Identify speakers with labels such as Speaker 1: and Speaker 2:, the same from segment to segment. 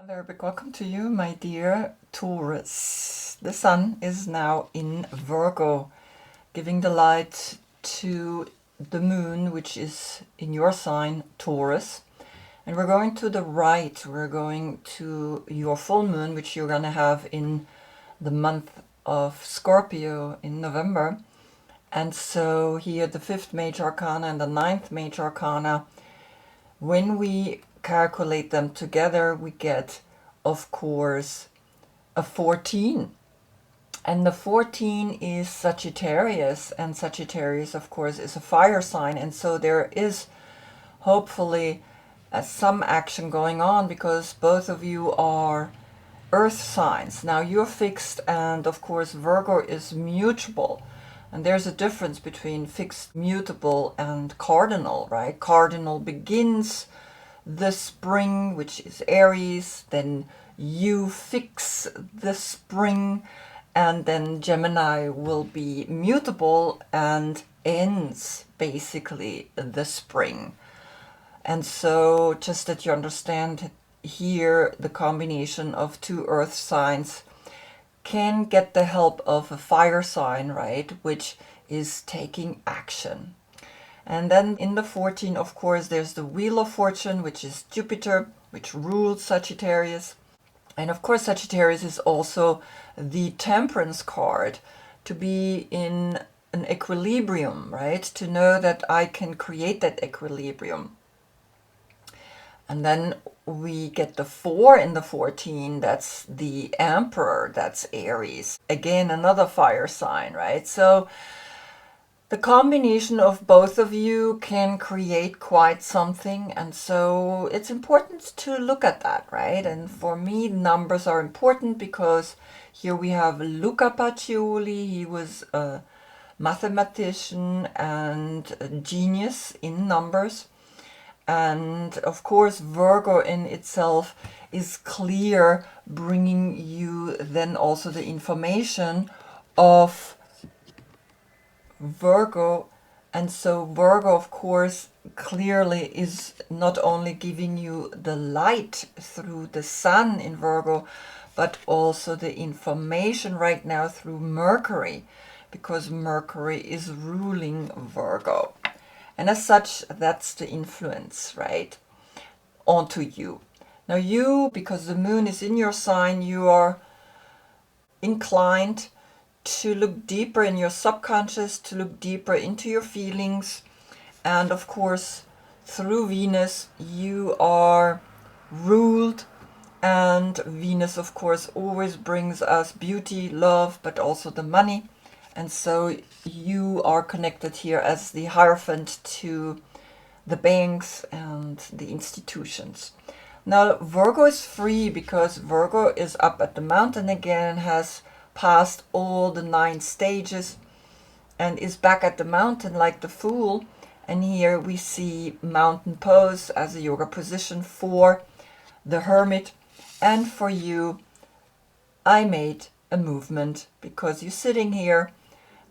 Speaker 1: A very big welcome to you, my dear Taurus. The sun is now in Virgo, giving the light to the moon, which is in your sign, Taurus. And we're going to the right. We're going to your full moon, which you're going to have in the month of Scorpio in November. And so here the 5th major arcana and the 9th major arcana, when we calculate them together, we get, of course, a 14. And the 14 is Sagittarius, and Sagittarius, of course, is a fire sign. And so there is hopefully some action going on because both of you are earth signs. Now you're fixed, and of course Virgo is mutable. And there's a difference between fixed, mutable, and cardinal, right? Cardinal begins the spring, which is Aries, then you fix the spring, and then Gemini will be mutable and ends basically the spring. And so just that you understand here, the combination of two earth signs can get the help of a fire sign, right, which is taking action. And then in the 14, of course, there's the Wheel of Fortune, which is Jupiter, which rules Sagittarius. And of course, Sagittarius is also the Temperance card, to be in an equilibrium, right? To know that I can create that equilibrium. And then we get the 4 in the 14, that's the Emperor, that's Aries. Again, another fire sign, right? So the combination of both of you can create quite something, and so it's important to look at that, right? And for me, numbers are important because here we have Luca Pacioli. He was a mathematician and a genius in numbers. And of course, Virgo in itself is clear, bringing you then also the information of Virgo. And so Virgo, of course, clearly is not only giving you the light through the sun in Virgo, but also the information right now through Mercury, because Mercury is ruling Virgo. And as such, that's the influence, right, onto you. Now you, because the moon is in your sign, you are inclined to look deeper in your subconscious, to look deeper into your feelings. And of course, through Venus, you are ruled. And Venus, of course, always brings us beauty, love, but also the money. And so you are connected here as the Hierophant to the banks and the institutions. Now, Virgo is free because Virgo is up at the mountain again, has passed all the 9 stages and is back at the mountain like the Fool. And here we see mountain pose as a yoga position for the Hermit. And for you, I made a movement because you're sitting here.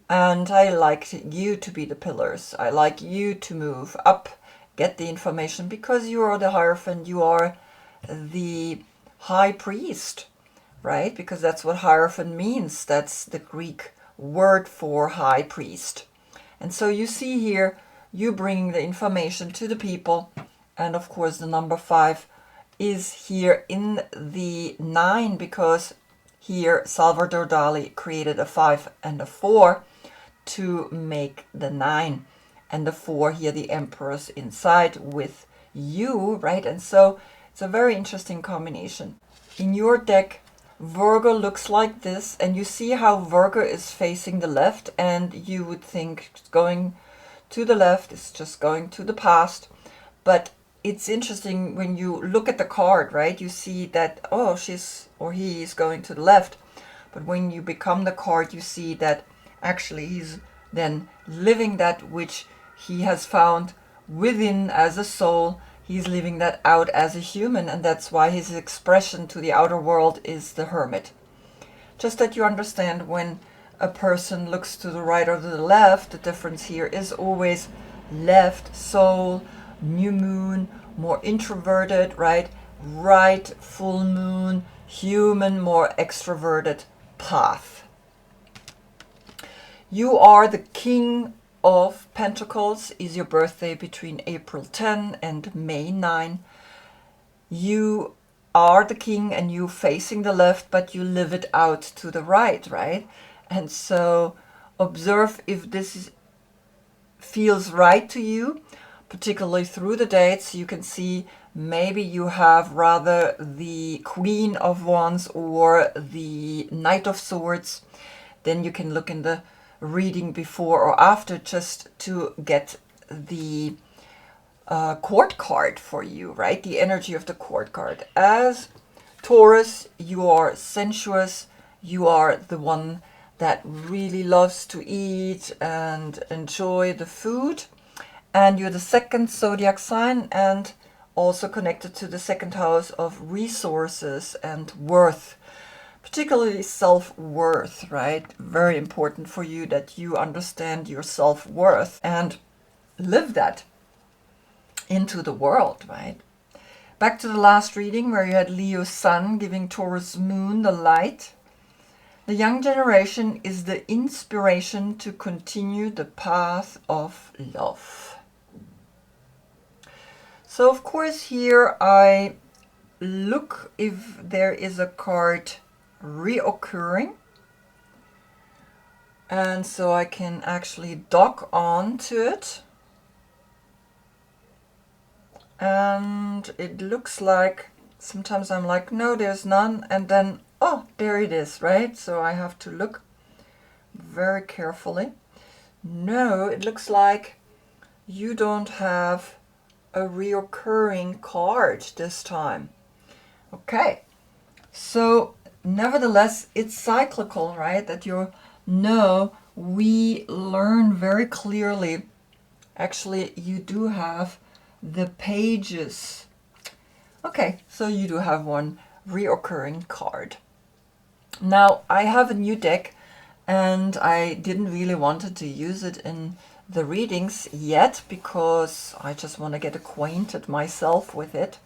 Speaker 1: And I like you to be the pillars. I like you to move up, get the information, because you are the Hierophant, you are the high priest, right? Because that's what Hierophant means. That's the Greek word for high priest. And so you see here, you bringing the information to the people. And of course, the number 5 is here in the 9, because here Salvador Dali created a 5 and a 4 to make the 9, and the 4 here, the Emperor's inside with you, right? And so it's a very interesting combination. In your deck, Virgo looks like this, and you see how Virgo is facing the left, and you would think going to the left is just going to the past. But it's interesting when you look at the card, right? You see that, oh, she's or he is going to the left. But when you become the card, you see that actually he's then living that which he has found within as a soul. He's living that out as a human, and that's why his expression to the outer world is the Hermit. Just that you understand, when a person looks to the right or to the left, the difference here is always left, soul, new moon, more introverted, right? right full moon, human, more extroverted path. You are the King of Pentacles. Is your birthday between April 10 and May 9. You are the king and you facing the left, but you live it out to the right, right? And so observe if this feels right to you, particularly through the dates. You can see maybe you have rather the Queen of Wands or the Knight of Swords. Then you can look in the reading before or after just to get the court card for you, right? The energy of the court card. As Taurus, you are sensuous. You are the one that really loves to eat and enjoy the food. And you're the second zodiac sign and also connected to the second house of resources and worth, particularly self-worth, right? Very important for you that you understand your self-worth and live that into the world, right? Back to the last reading where you had Leo Sun giving Taurus Moon the light. The young generation is the inspiration to continue the path of love. So of course here I look if there is a card reoccurring. And so I can actually dock on to it. And it looks like, sometimes I'm like, no, there's none. And then, oh, there it is, right? So I have to look very carefully. No, it looks like you don't have a reoccurring card this time. Okay, so nevertheless, it's cyclical, right? That you know, we learn very clearly. Actually, you do have the pages. Okay, so you do have one reoccurring card. Now, I have a new deck and I didn't really wanted to use it in the readings yet because I just want to get acquainted myself with it.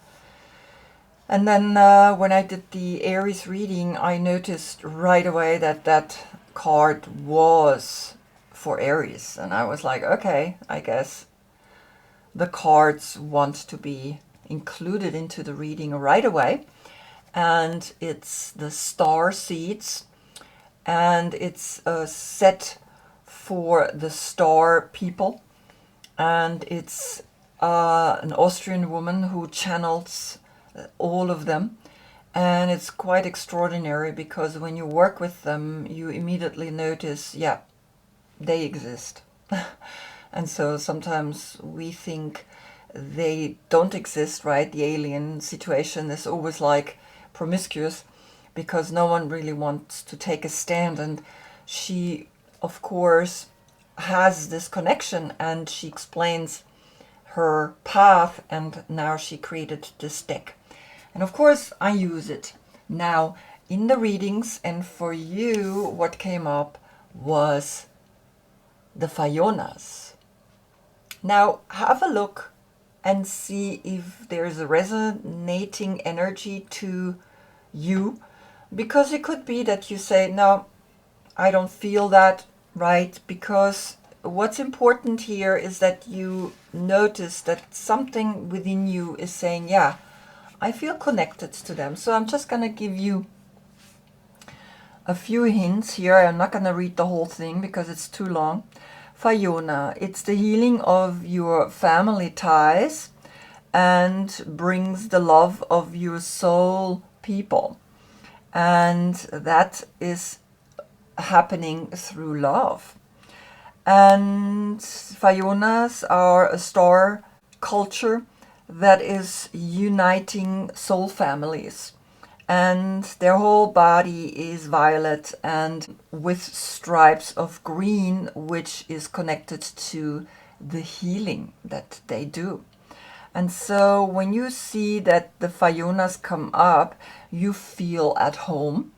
Speaker 1: And then when I did the Aries reading, I noticed right away that that card was for Aries. And I was like, okay, I guess the cards want to be included into the reading right away. And it's the star seeds. And it's a set for the star people. And it's an Austrian woman who channels all of them. And it's quite extraordinary because when you work with them, you immediately notice, yeah, they exist. And so sometimes we think they don't exist, right? The alien situation is always like promiscuous because no one really wants to take a stand. And she, of course, has this connection and she explains her path, and now she created this deck. And of course, I use it now in the readings. And for you, what came up was the Fayonas. Now, have a look and see if there's a resonating energy to you. Because it could be that you say, no, I don't feel that, right? Because what's important here is that you notice that something within you is saying, yeah, I feel connected to them. So I'm just going to give you a few hints here. I'm not going to read the whole thing because it's too long. Fayona, it's the healing of your family ties and brings the love of your soul people. And that is happening through love. And Fayonas are a star culture that is uniting soul families. And their whole body is violet and with stripes of green, which is connected to the healing that they do. And so when you see that the Fayonas come up, you feel at home,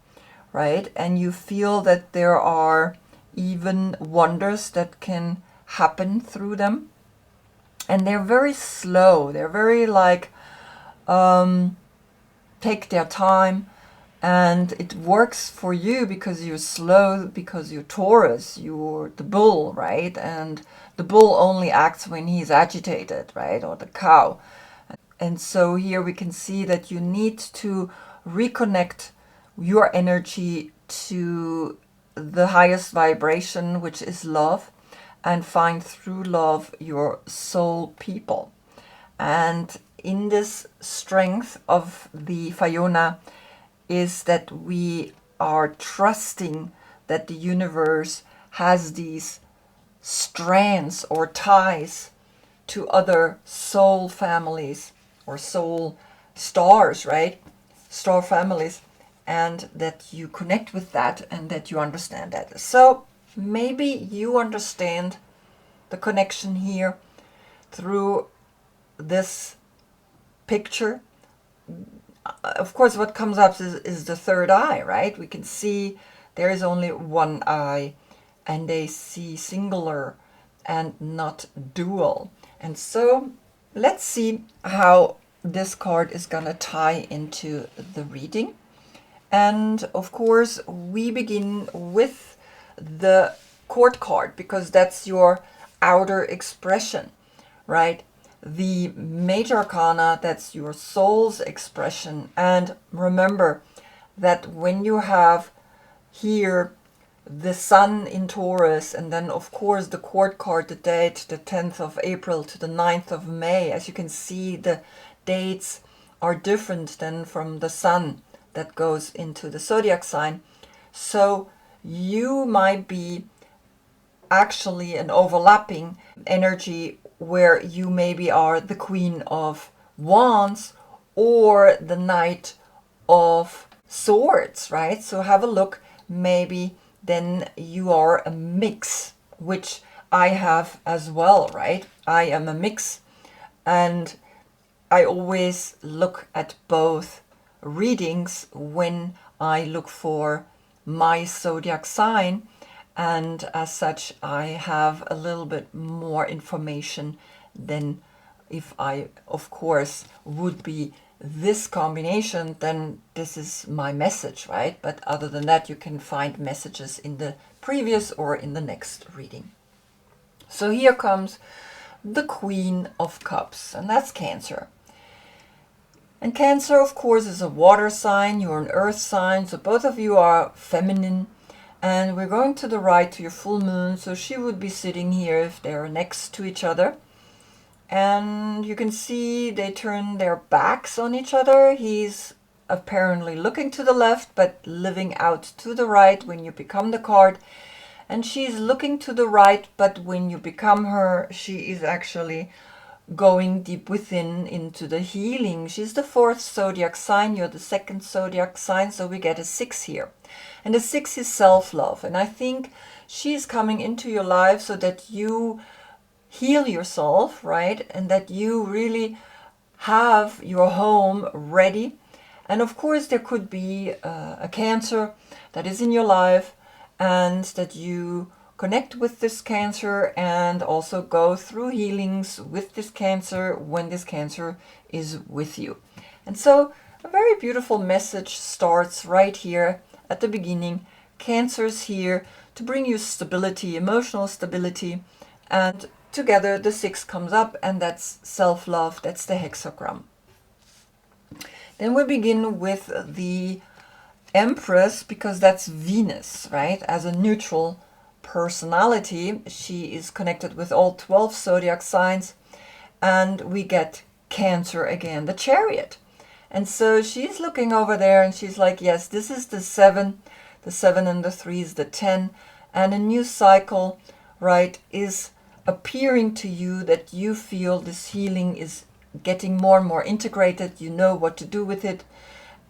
Speaker 1: right? And you feel that there are even wonders that can happen through them. And they're very slow. They're very like, take their time, and it works for you because you're slow, because you're Taurus, you're the bull, right? And the bull only acts when he's agitated, right? Or the cow. And so here we can see that you need to reconnect your energy to the highest vibration, which is love, and find through love your soul people. And in this strength of the Fayona is that we are trusting that the universe has these strands or ties to other soul families or soul stars, right? Star families, and that you connect with that and that you understand that. So maybe you understand the connection here through this picture. Of course, what comes up is the third eye, right? We can see there is only one eye, and they see singular and not dual. And so let's see how this card is going to tie into the reading. And of course, we begin with the court card because that's your outer expression, right? The major arcana, that's your soul's expression. And remember that when you have here the sun in Taurus, and then of course the court card, the date, the 10th of April to the 9th of May, as you can see, the dates are different than from the sun that goes into the zodiac sign. So you might be actually an overlapping energy where you maybe are the Queen of Wands or the Knight of Swords, right? So have a look. Maybe then you are a mix, which I have as well, right? I am a mix, and I always look at both readings when I look for my zodiac sign. And as such, I have a little bit more information than if I, of course, would be this combination, then this is my message, right? But other than that, you can find messages in the previous or in the next reading. So here comes the Queen of Cups, and that's Cancer. And Cancer, of course, is a water sign. You're an earth sign, so both of you are feminine. And we're going to the right to your full moon, so she would be sitting here if they're next to each other. And you can see they turn their backs on each other. He's apparently looking to the left, but living out to the right when you become the card. And she's looking to the right, but when you become her, she is actually going deep within into the healing. She's the fourth zodiac sign. You're the second zodiac sign, so we get a 6 here. And the 6 is self-love. And I think she's coming into your life so that you heal yourself, right? And that you really have your home ready. And of course, there could be a Cancer that is in your life, and that you connect with this Cancer and also go through healings with this Cancer when this Cancer is with you. And so a very beautiful message starts right here at the beginning. Cancer's here to bring you stability, emotional stability, and together the 6 comes up, and that's self-love. That's the hexagram. Then we begin with the Empress, because that's Venus, right? As a neutral personality, she is connected with all 12 zodiac signs, and we get Cancer again, the Chariot. And so she's looking over there and she's like, yes, this is the 7 and the 3 is the 10, and a new cycle, right, is appearing to you, that you feel this healing is getting more and more integrated. You know what to do with it,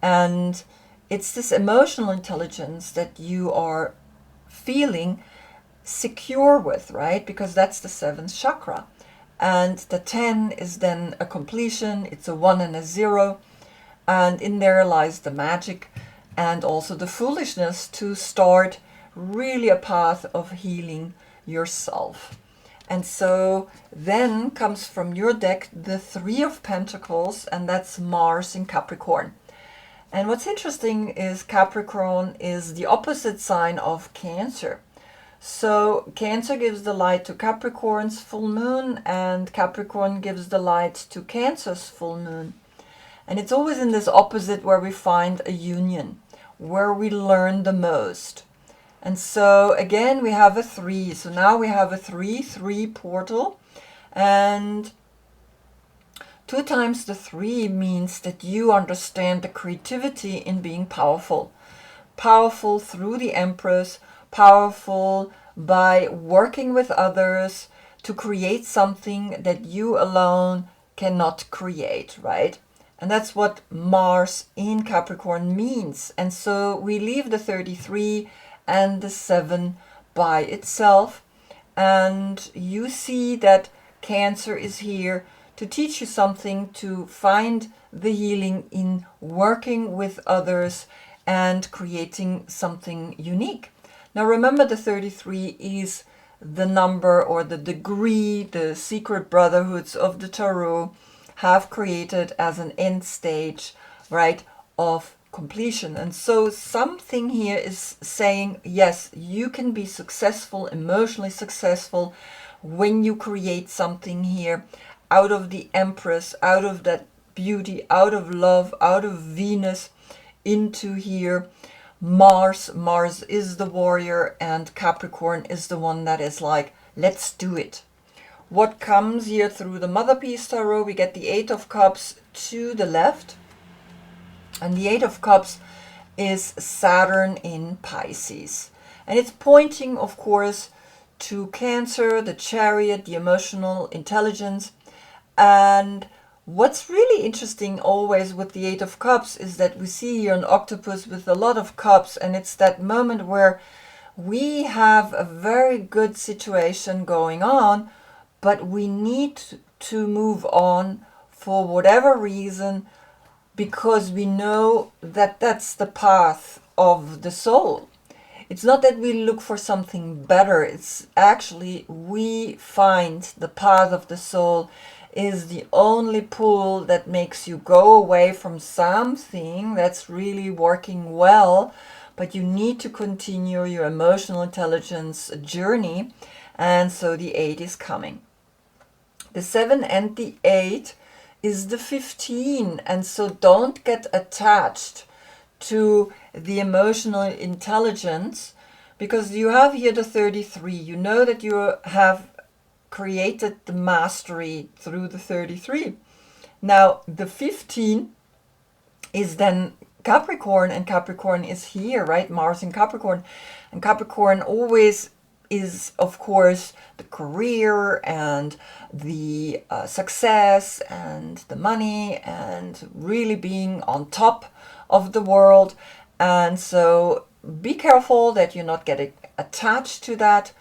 Speaker 1: and it's this emotional intelligence that you are feeling secure with, right? Because that's the 7th chakra. And the 10 is then a completion. It's a 1 and a 0. And in there lies the magic and also the foolishness to start really a path of healing yourself. And so then comes from your deck the 3 of Pentacles, and that's Mars in Capricorn. And what's interesting is Capricorn is the opposite sign of Cancer. So Cancer gives the light to Capricorn's full moon, and Capricorn gives the light to Cancer's full moon. And it's always in this opposite where we find a union, where we learn the most. And so again, we have a 3. So now we have a 3-3 portal. And 2 times the 3 means that you understand the creativity in being powerful. Powerful through the Empress, powerful by working with others to create something that you alone cannot create, right? And that's what Mars in Capricorn means. And so we leave the 33 and the 7 by itself. And you see that Cancer is here to teach you something, to find the healing in working with others and creating something unique. Now remember, the 33 is the number or the degree the secret brotherhoods of the Tarot have created as an end stage, right, of completion. And so something here is saying, yes, you can be successful, emotionally successful, when you create something here out of the Empress, out of that beauty, out of love, out of Venus, into here Mars. Mars is the warrior, and Capricorn is the one that is like, let's do it. What comes here through the Mother Piece Tarot? We get the 8 of Cups to the left. And the 8 of Cups is Saturn in Pisces. And it's pointing, of course, to Cancer, the Chariot, the emotional intelligence. And what's really interesting always with the 8 of Cups is that we see here an octopus with a lot of cups. And it's that moment where we have a very good situation going on, but we need to move on for whatever reason, because we know that that's the path of the soul. It's not that we look for something better. It's actually we find the path of the soul is the only pull that makes you go away from something that's really working well, but you need to continue your emotional intelligence journey. And so the 8 is coming. The 7 and the 8 is the 15. And so don't get attached to the emotional intelligence, because you have here the 33. You know that you have created the mastery through the 33. Now the 15 is then Capricorn, and Capricorn is here, right? Mars in Capricorn. And Capricorn always is, of course, the career and the success and the money and really being on top of the world. And so be careful that you're not getting attached to that.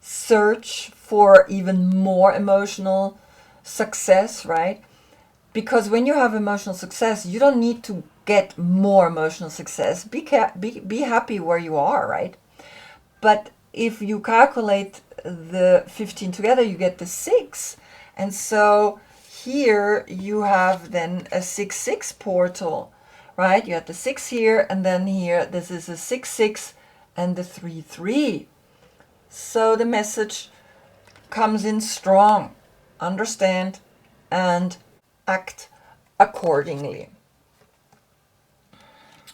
Speaker 1: Search for even more emotional success, right? Because when you have emotional success, you don't need to get more emotional success. Be happy where you are, right? But if you calculate the 15 together, you get the 6. And so here you have then a 6-6 portal, right? You have the 6 here, and then here this is a 6-6 and the 3-3. So the message comes in strong. Understand and act accordingly.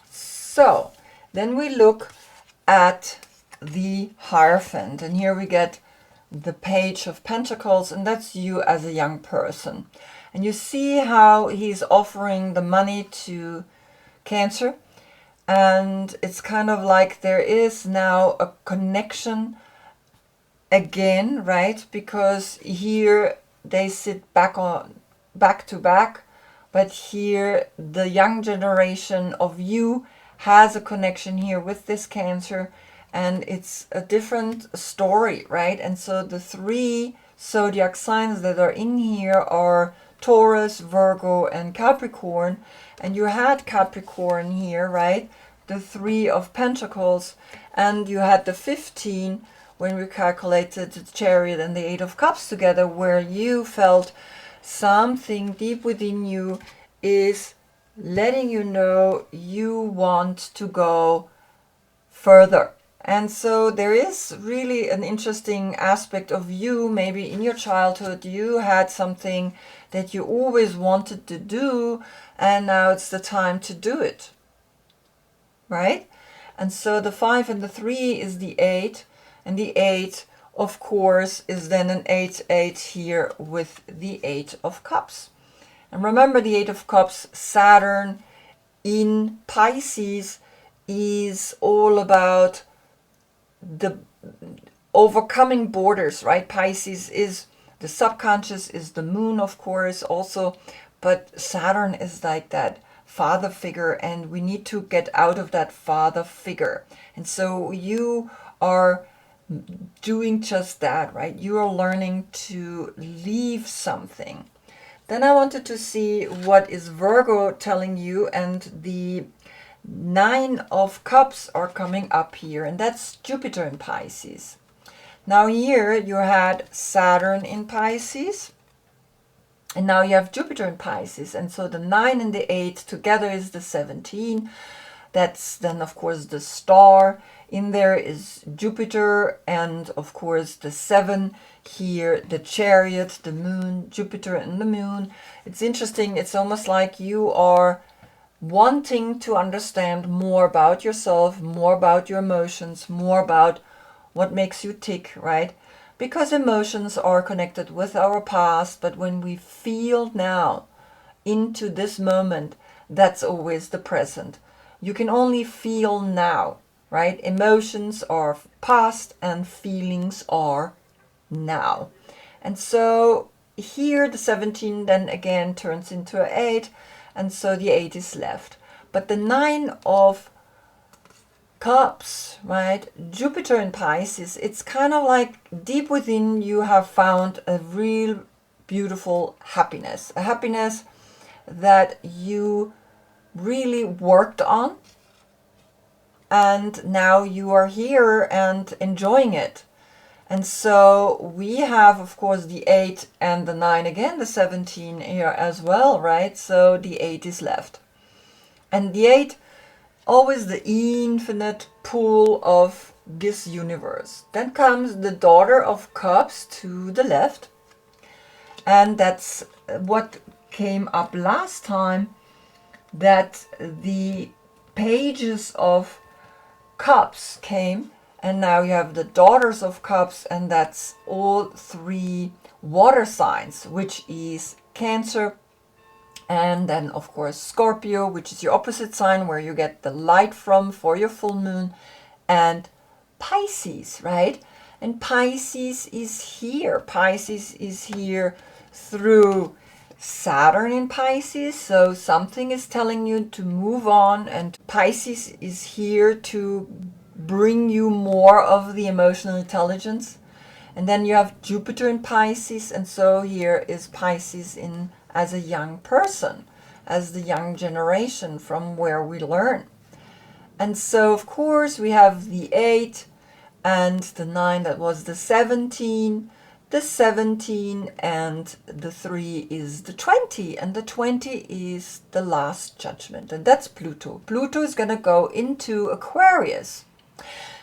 Speaker 1: So then we look at the Hierophant, and here we get the Page of Pentacles, and that's you as a young person. And you see how he's offering the money to Cancer, and it's kind of like there is now a connection again, right? Because here they sit back to back, but here the young generation of you has a connection here with this Cancer, and it's a different story, right? And so the 3 zodiac signs that are in here are Taurus, Virgo, and Capricorn. And you had Capricorn here, right? The 3 of Pentacles, and you had the 15 when we calculated the Chariot and the 8 of Cups together, where you felt something deep within you is letting you know you want to go further. And so there is really an interesting aspect of you. Maybe in your childhood you had something that you always wanted to do, and now it's the time to do it, right? And so the 5 and the 3 is the 8, and the 8 of course is then an 8-8 here with the 8 of Cups. And remember, the 8 of Cups, Saturn in Pisces, is all about the overcoming borders, right? Pisces is the subconscious, is the moon, of course, also, but Saturn is like that father figure, and we need to get out of that father figure. And so you are doing just that, right? You are learning to leave something. Then I wanted to see what is Virgo telling you, and the 9 of Cups are coming up here, and that's Jupiter in Pisces. Now here you had Saturn in Pisces, and now you have Jupiter in Pisces, and so the 9 and the 8 together is the 17. That's then of course the star. In there is Jupiter, and of course the 7 here, the chariot, the moon, Jupiter and the moon. It's interesting, it's almost like you are wanting to understand more about yourself, more about your emotions, more about what makes you tick, right? Because emotions are connected with our past, but when we feel now into this moment, that's always the present. You can only feel now, right? Emotions are past and feelings are now. And so here the 17 then again turns into an 8, and so the 8 is left. But the 9 of Cups, right? Jupiter in Pisces, it's kind of like deep within you have found a real beautiful happiness. A happiness that you really worked on, and now you are here and enjoying it. And so we have, of course, the 8 and the 9 again, the 17 here as well, right? So the 8 is left. And the 8, always the infinite pool of this universe. Then comes the Daughter of Cups to the left. And that's what came up last time, that the pages of Cups came, and now you have the Daughters of Cups, and that's all 3 water signs, which is Cancer, and then of course Scorpio, which is your opposite sign where you get the light from for your full moon, and Pisces, right? And Pisces is here. Pisces is here through Saturn in Pisces, so something is telling you to move on, and Pisces is here to bring you more of the emotional intelligence. And then you have Jupiter in Pisces, and so here is Pisces in as a young person, as the young generation from where we learn. And so of course we have the 8 and the 9, that was the 17, the 17 and the 3 is the 20, and the 20 is the last judgment, and that's Pluto. Pluto is going to go into Aquarius.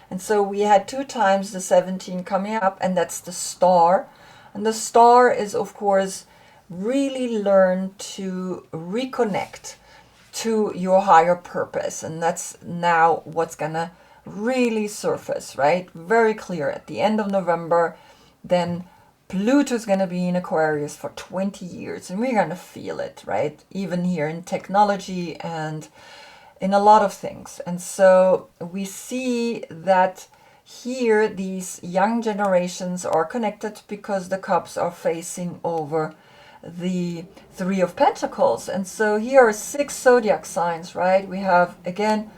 Speaker 1: And so we had 2 times the 17 coming up, and that's the star. And the star is, of course, really learn to reconnect to your higher purpose. And that's now what's gonna really surface, right? Very clear at the end of November. Then Pluto is gonna be in Aquarius for 20 years, and we're gonna feel it, right? Even here in technology and in a lot of things. And so we see that here these young generations are connected because the cups are facing over the 3 of Pentacles. And so here are 6 zodiac signs, right? We have again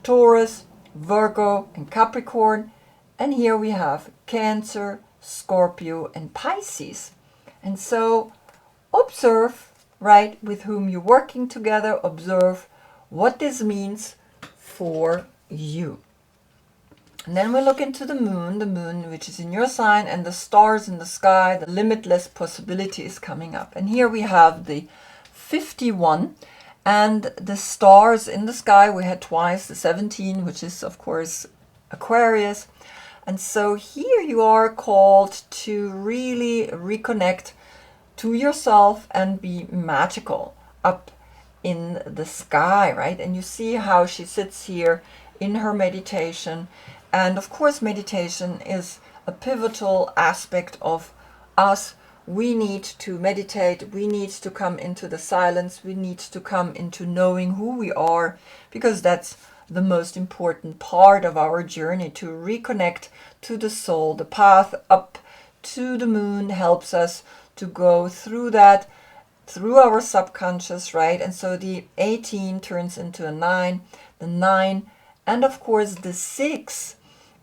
Speaker 1: Taurus, Virgo and Capricorn, and here we have Cancer, Scorpio and Pisces. And so observe, right, with whom you're working together, observe what this means for you. And then we look into the moon which is in your sign, and the stars in the sky, the limitless possibility is coming up. And here we have the 51, And the stars in the sky, we had twice the 17, which is of course Aquarius. And so here you are called to really reconnect to yourself and be magical up in the sky, right? And you see how she sits here in her meditation. And of course, meditation is a pivotal aspect of us. We need to meditate. We need to come into the silence. We need to come into knowing who we are, because that's the most important part of our journey, to reconnect to the soul. The path up to the moon helps us to go through that, through our subconscious, right? And so the 18 turns into a 9, the 9, and of course the 6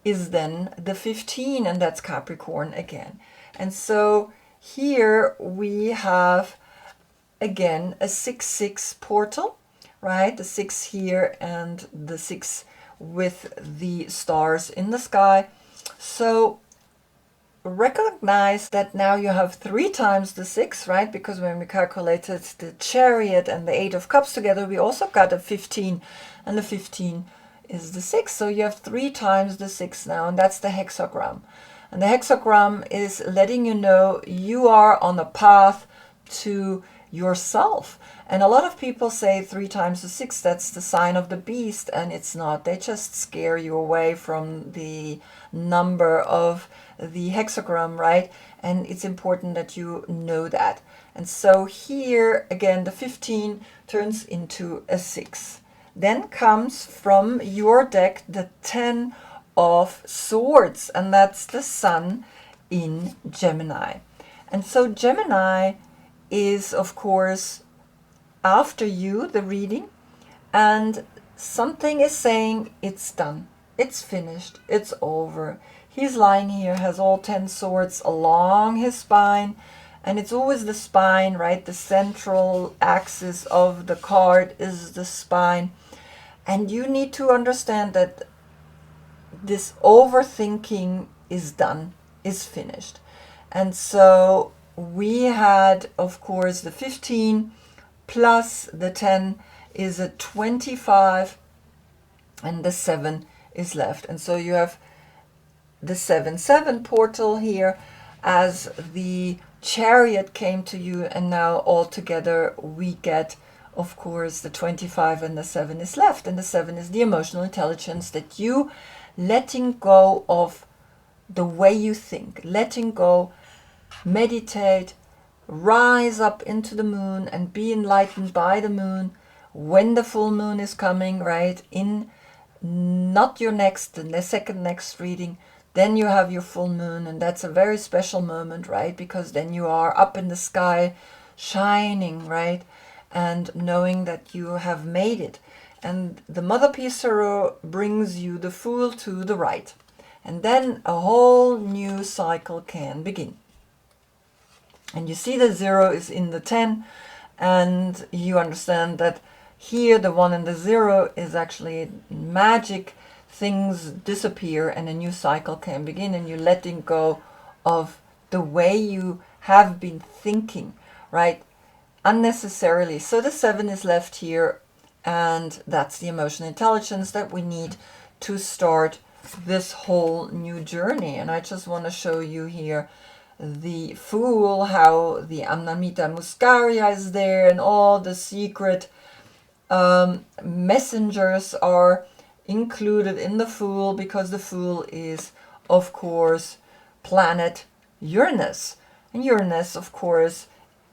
Speaker 1: is then the 15, and that's Capricorn again. And so here we have again a 6-6 portal, right? The 6 here and the 6 with the stars in the sky. So recognize that now you have 3 times the 6, right? Because when we calculated the Chariot and the 8 of Cups together, we also got a 15, and the 15 is the 6. So you have 3 times the 6 now, and that's the hexagram. And the hexagram is letting you know you are on a path to yourself. And a lot of people say 3 times the 6, that's the sign of the beast, and it's not. They just scare you away from the number of the hexagram, right? And it's important that you know that. And so here again the 15 turns into a 6. Then comes from your deck the 10 of Swords, and that's the Sun in Gemini. And so Gemini is of course after you, the reading, and something is saying it's done, it's finished, it's over. He's lying here, has all 10 swords along his spine, and it's always the spine, right? The central axis of the card is the spine. And you need to understand that this overthinking is done, is finished. And so we had, of course, the 15 plus the 10 is a 25, and the 7 is left. And so you have the 7-7 portal here as the Chariot came to you, and now all together we get, of course, the 25, and the 7 is left. And the 7 is the emotional intelligence, that you letting go of the way you think, letting go, meditate, rise up into the moon and be enlightened by the moon when the full moon is coming, right? In not your next, the second next reading, then you have your full moon, and that's a very special moment, right? Because then you are up in the sky shining, right? And knowing that you have made it. And the Mother Peace Tarot brings you the Fool to the right. And then a whole new cycle can begin. And you see the 0 is in the 10, and you understand that here the 1 and the 0 is actually magic. Things disappear and a new cycle can begin, and you're letting go of the way you have been thinking, right? Unnecessarily. So the 7 is left here, and that's the emotional intelligence that we need to start this whole new journey. And I just want to show you here the Fool, how the Amnamita Muscaria is there, and all the secret messengers are included in the Fool, because the Fool is, of course, planet Uranus. And Uranus, of course,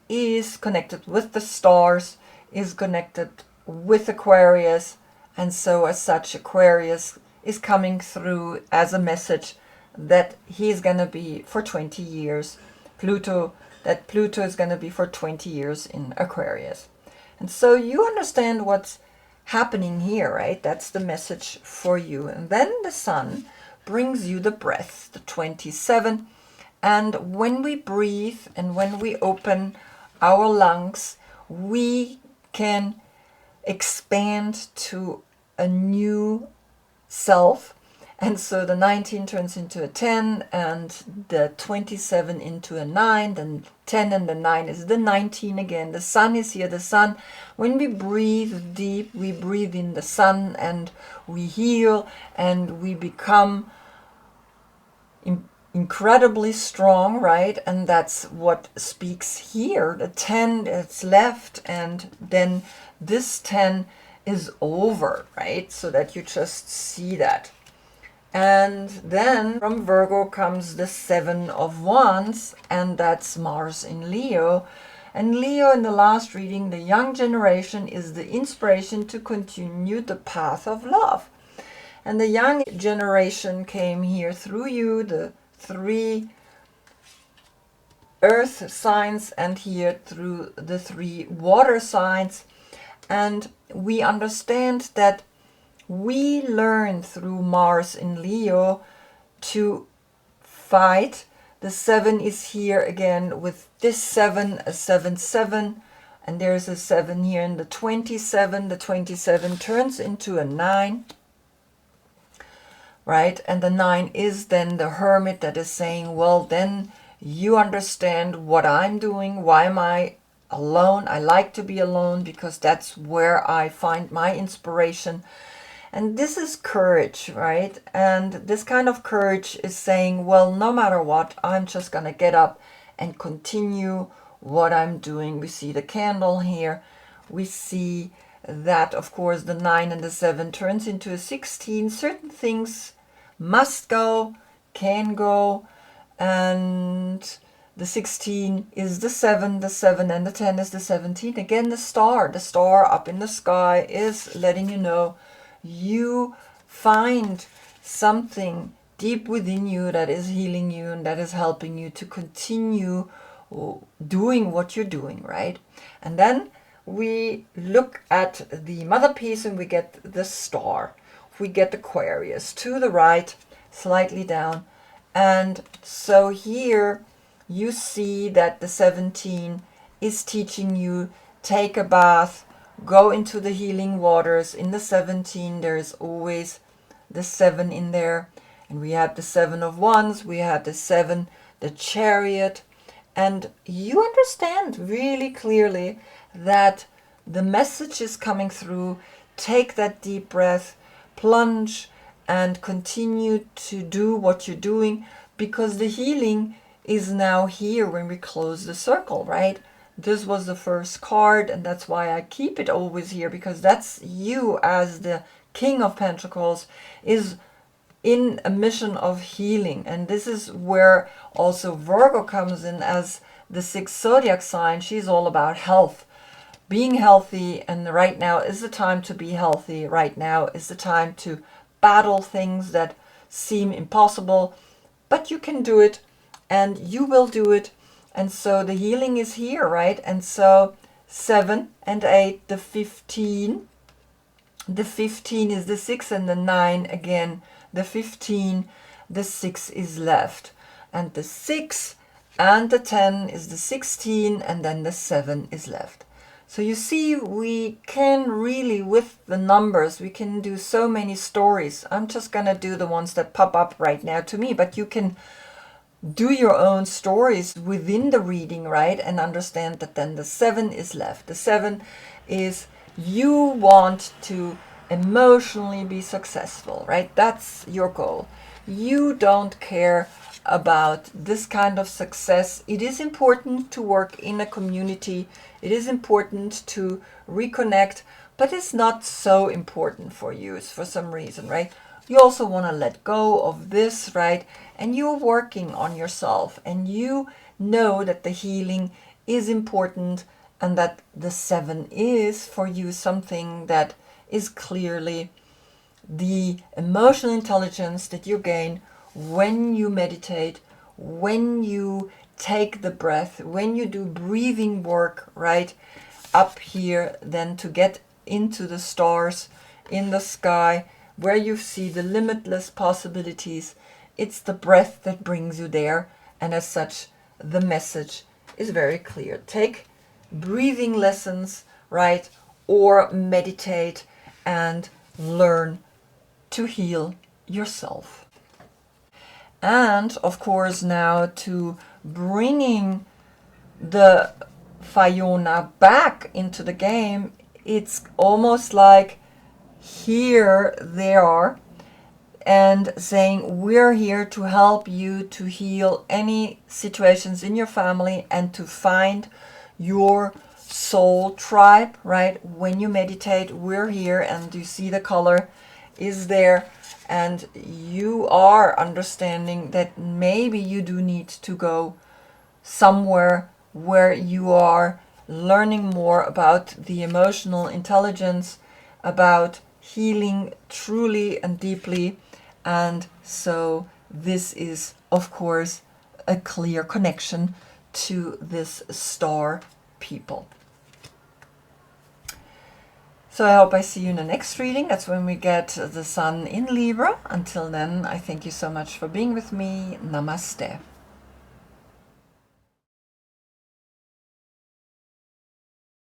Speaker 1: is connected with the stars, is connected with Aquarius, and so as such Aquarius is coming through as a message that he's going to be for 20 years. Pluto is going to be for 20 years in Aquarius. And so you understand what's happening here, right? That's the message for you. And then the Sun brings you the breath, the 27. And when we breathe and when we open our lungs, we can expand to a new self. And so the 19 turns into a 10, and the 27 into a 9. Then 10 and the 9 is the 19 again. The sun is here. The sun, when we breathe deep, we breathe in the sun and we heal and we become incredibly strong, right? And that's what speaks here. The 10 is left, and then this 10 is over, right? So that you just see that. And then from Virgo comes the 7 of Wands, and that's Mars in Leo. And Leo, in the last reading, the young generation, is the inspiration to continue the path of love. And the young generation came here through you, the 3 earth signs, and here through the 3 water signs. And we understand that we learn through Mars in Leo to fight. The 7 is here again with this 7, a 7-7, and there's a 7 here in the 27. The 27 turns into a 9. Right? And the 9 is then the Hermit, that is saying, well, then you understand what I'm doing. Why am I alone? I like to be alone because that's where I find my inspiration. And this is courage, right? And this kind of courage is saying, well, no matter what, I'm just going to get up and continue what I'm doing. We see the candle here. We see that, of course, the 9 and the 7 turns into a 16. Certain things must go, can go, and the 16 is the 7 and the 10 is the 17. Again, the star up in the sky is letting you know you find something deep within you that is healing you and that is helping you to continue doing what you're doing, right? And then we look at the mother piece and we get the star. We get Aquarius to the right, slightly down. And so here you see that the 17 is teaching you, take a bath, go into the healing waters. In the 17, there's always the 7 in there. And we had the 7 of Wands, we had the 7, the Chariot. And you understand really clearly that the message is coming through. Take that deep breath, plunge, and continue to do what you're doing, because the healing is now here when we close the circle, right? This was the first card, and that's why I keep it always here, because that's you as the King of Pentacles is in a mission of healing. And this is where also Virgo comes in as the 6th zodiac sign. She's all about health, being healthy, and right now is the time to be healthy. Right now is the time to battle things that seem impossible, but you can do it, and you will do it. And so the healing is here, right? And so 7 and 8, the 15. The 15 is the 6 and the 9 again. The 15, the 6 is left. And the 6 and the 10 is the 16, and then the 7 is left. So you see, we can really, with the numbers, we can do so many stories. I'm just going to do the ones that pop up right now to me, but you can do your own stories within the reading, right? And understand that then the 7 is left. The 7 is you want to emotionally be successful, right? That's your goal. You don't care about this kind of success. It is important to work in a community. It is important to reconnect, but it's not so important for you for some reason, right? You also want to let go of this, right? And you're working on yourself, and you know that the healing is important, and that the 7 is for you something that is clearly the emotional intelligence that you gain when you meditate, when you take the breath, when you do breathing work, right? Up here, then to get into the stars in the sky, where you see the limitless possibilities. It's the breath that brings you there. And as such, the message is very clear. Take breathing lessons, right? Or meditate and learn to heal yourself. And of course, now to bringing the Fiona back into the game, it's almost like here they are and saying, we're here to help you to heal any situations in your family and to find your soul tribe, right? When you meditate, we're here, and you see the color is there, and you are understanding that maybe you do need to go somewhere where you are learning more about the emotional intelligence, about healing truly and deeply. And so this is, of course, a clear connection to this star people. So I hope I see you in the next reading. That's when we get the sun in Libra. Until then, I thank you so much for being with me. Namaste.